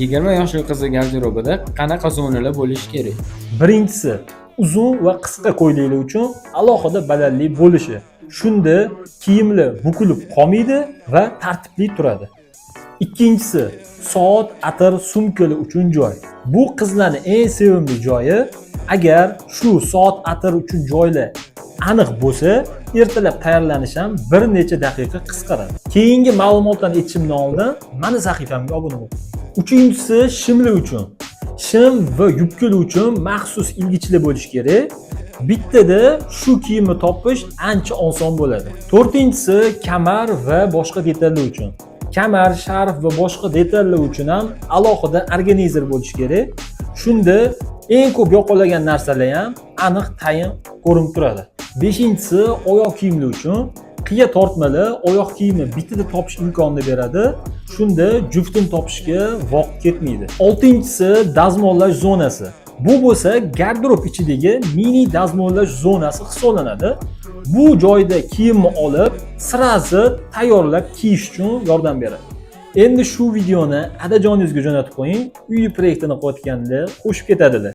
20 yoshli qizi garderobida qanaqa zonalar bo'lishi kerak? Birinchisi, uzun va qisqa ko'ylaklar uchun alohida balandlik bo'lishi. Shunda kiyimlar bukilib qolmaydi va tartibli turadi. Ikkinchisi, soat, atir, sumkalar uchun joy. Bu qizlarning eng sevimli joyi. Agar shu soat, atir uchun joylar aniq bo'lsa, ertalab tayyorlanish ham bir necha daqiqa qisqaradi. Keyingi ma'lumotlarni aytishimdan oldin mana sahifamga obuna bo'ling. Uchinchisi, shimlar uchun. Shim va yubkalar uchun maxsus ilgichlar bo'lishi kerak. Bittada shu kiyimni topish ancha oson bo'ladi. To'rtinchisi, kamar va boshqa detallar uchun. Kamar, sharf va boshqa detallar uchun ham alohida organizer bo'lishi kerak. Shunda eng ko'p yo'qolgan narsalar ham aniq tayin ko'rinib turadi. Beshinchisi, oyoq kiyimlar uchun. Qiya tortmalar oyoq kiyimni bittada topish imkonini beradi. Shunda juftini topishga vaqt ketmaydi. Oltinchisi, dazmollash zonasi. Bu bo'lsa garderob ichidagi mini dazmollash zonasi hisoblanadi. Bu joyda kiyimni olib, sirasi tayyorlab kiyish uchun yordam beradi. Endi shu videoni adajoningizga jo'natib qo'ying. Uy proyektini qilayotganda qo'shib ketadilar.